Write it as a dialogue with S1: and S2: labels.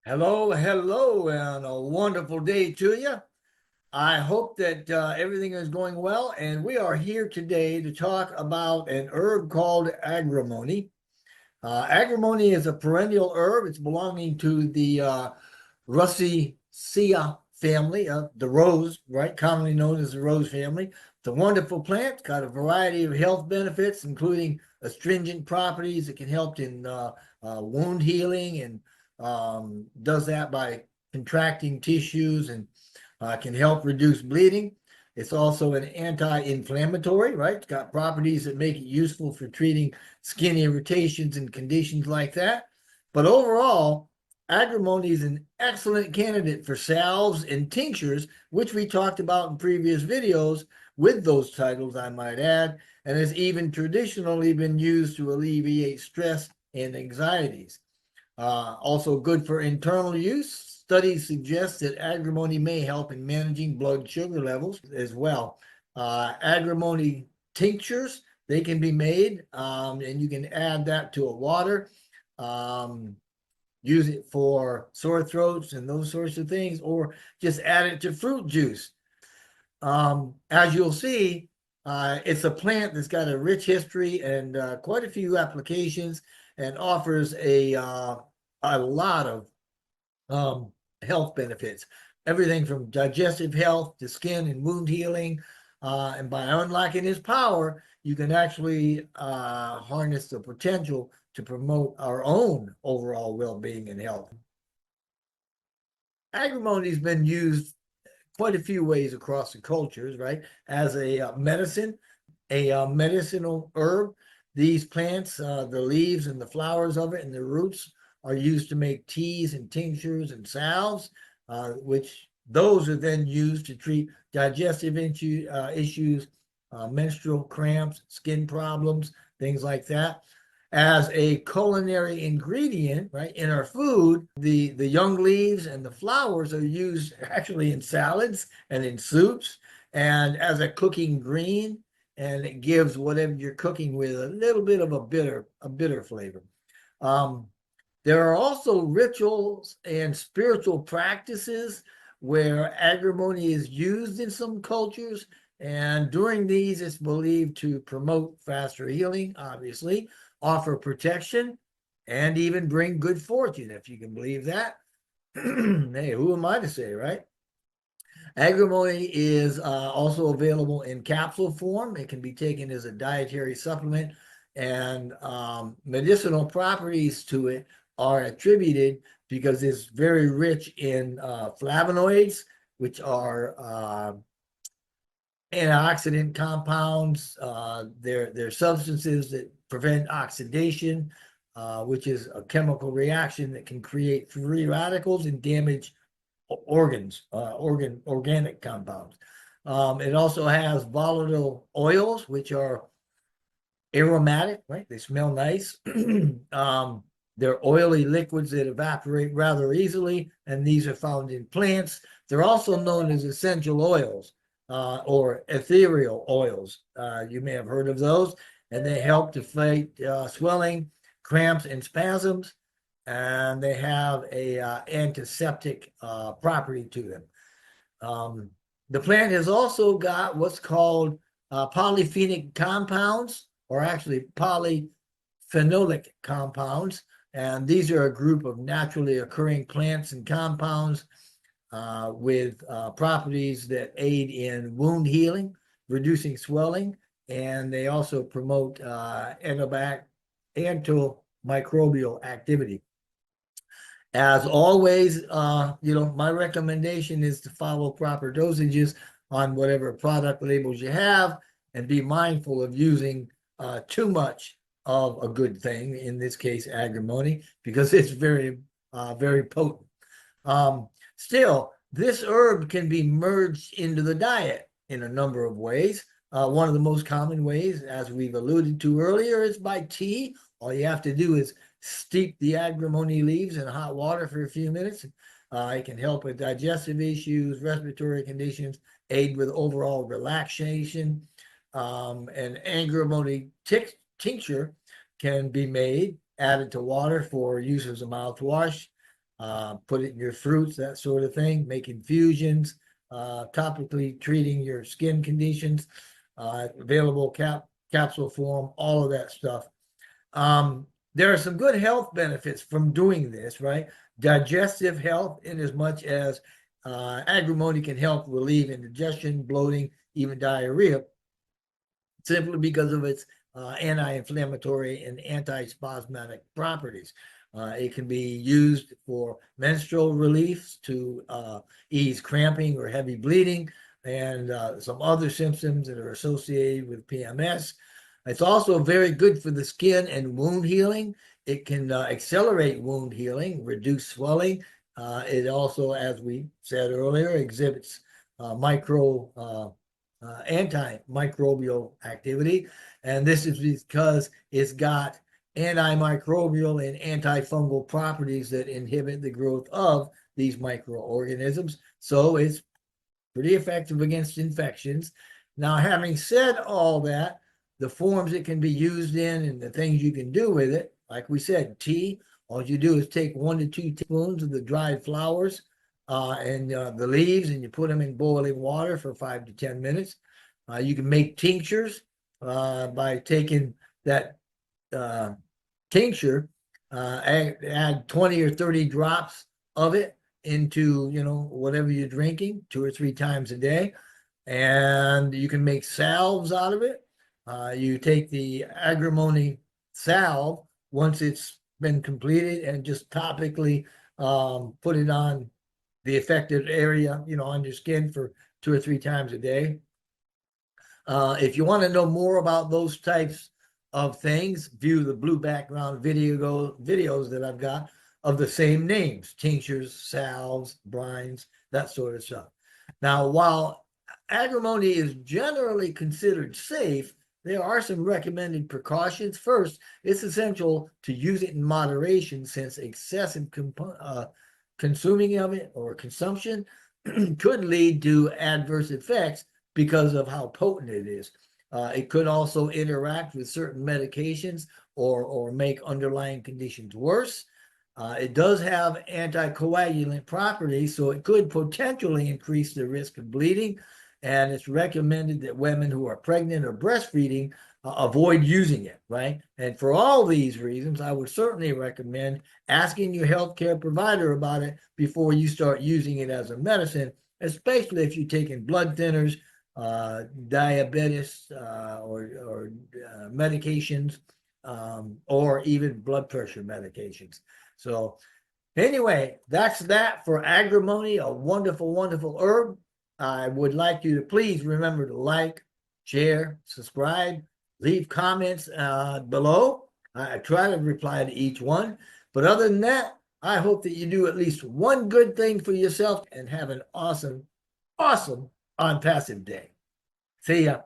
S1: Hello, hello, and a wonderful day to you. I hope that everything is going well, and we are here today to talk about an herb called agrimony. Agrimony is a perennial herb. It's belonging to the Russicea family, the rose, right? Commonly known as the rose family. It's a wonderful plant. It's got a variety of health benefits, including astringent properties. It can help in wound healing and does that by contracting tissues and can help reduce bleeding. It's also an anti-inflammatory, right? It's got properties that make it useful for treating skin irritations and conditions like that. But overall, agrimony is an excellent candidate for salves and tinctures, which we talked about in previous videos with those titles, I might add, and has even traditionally been used to alleviate stress and anxieties. Also good for internal use. Studies suggest that agrimony may help in managing blood sugar levels as well. Agrimony tinctures, they can be made, and you can add that to a water. Use it for sore throats and those sorts of things, or just add it to fruit juice. As you'll see, it's a plant that's got a rich history and quite a few applications, and offers a lot of health benefits. Everything from digestive health to skin and wound healing. And by unlocking its power, you can actually harness the potential to promote our own overall well-being and health. Agrimony has been used quite a few ways across the cultures, right? As a medicine, a medicinal herb. These plants, the leaves and the flowers of it and the roots are used to make teas and tinctures and salves, which those are then used to treat digestive issues, menstrual cramps, skin problems, things like that. As a culinary ingredient, right, in our food, the young leaves and the flowers are used actually in salads and in soups and as a cooking green, and it gives whatever you're cooking with a little bit of a bitter flavor. There are also rituals and spiritual practices where agrimony is used in some cultures, and during these, it's believed to promote faster healing, obviously, offer protection, and even bring good fortune, if you can believe that. Hey, who am I to say, right? Agrimony is also available in capsule form. It can be taken as a dietary supplement, and medicinal properties to it are attributed because it's very rich in flavonoids, which are antioxidant compounds. They're substances that prevent oxidation, which is a chemical reaction that can create free radicals and damage organic compounds. It also has volatile oils, which are aromatic, right? They smell nice. They're oily liquids that evaporate rather easily, and these are found in plants. They're also known as essential oils or ethereal oils. You may have heard of those, and they help to fight swelling, cramps, and spasms, and they have a antiseptic property to them. The plant has also got what's called polyphenic compounds, or actually polyphenolic compounds, and these are a group of naturally occurring plants and compounds with properties that aid in wound healing, reducing swelling, and they also promote antimicrobial activity. As always, my recommendation is to follow proper dosages on whatever product labels you have, and be mindful of using too much of a good thing, in this case, agrimony, because it's very, very potent. Still, this herb can be merged into the diet in a number of ways. One of the most common ways, as we've alluded to earlier, is by tea. All you have to do is steep the agrimony leaves in hot water for a few minutes. It can help with digestive issues, respiratory conditions, aid with overall relaxation. An agrimony tincture can be made, added to water for use as a mouthwash. put it in your fruits, that sort of thing, make infusions, topically treating your skin conditions, available capsule form, all of that stuff. There are some good health benefits from doing this, right? Digestive health, in as much as Agrimonia can help relieve indigestion, bloating, even diarrhea, simply because of its anti-inflammatory and anti-spasmodic properties. It can be used for menstrual relief to ease cramping or heavy bleeding and some other symptoms that are associated with PMS. It's also very good for the skin and wound healing. It can accelerate wound healing, reduce swelling. It also, as we said earlier, exhibits antimicrobial activity. And this is because it's got antimicrobial and antifungal properties that inhibit the growth of these microorganisms. So it's pretty effective against infections. Now, having said all that, the forms it can be used in and the things you can do with it, like we said, tea, all you do is take 1 to 2 teaspoons of the dried flowers and the leaves, and you put them in boiling water for 5 to 10 minutes. You can make tinctures by taking that tincture, add 20 or 30 drops of it into, whatever you're drinking 2 or 3 times a day. And you can make salves out of it. You take the Agrimonia salve once it's been completed and just topically put it on the affected area, on your skin for 2 or 3 times a day. If you want to know more about those types of things, view the blue background videos that I've got of the same names: tinctures, salves, brines, that sort of stuff. Now, while Agrimonia is generally considered safe, there are some recommended precautions. First, it's essential to use it in moderation, since excessive consuming of it or consumption could lead to adverse effects because of how potent it is. It could also interact with certain medications or make underlying conditions worse. It does have anticoagulant properties, so it could potentially increase the risk of bleeding. And it's recommended that women who are pregnant or breastfeeding avoid using it, right? And for all these reasons, I would certainly recommend asking your healthcare provider about it before you start using it as a medicine, especially if you're taking blood thinners, diabetes, or medications, or even blood pressure medications. So anyway, that's that for Agrimonia, a wonderful, wonderful herb. I would like you to please remember to like, share, subscribe, leave comments below. I try to reply to each one. But other than that, I hope that you do at least one good thing for yourself and have an awesome, awesome Onpassive day. See ya.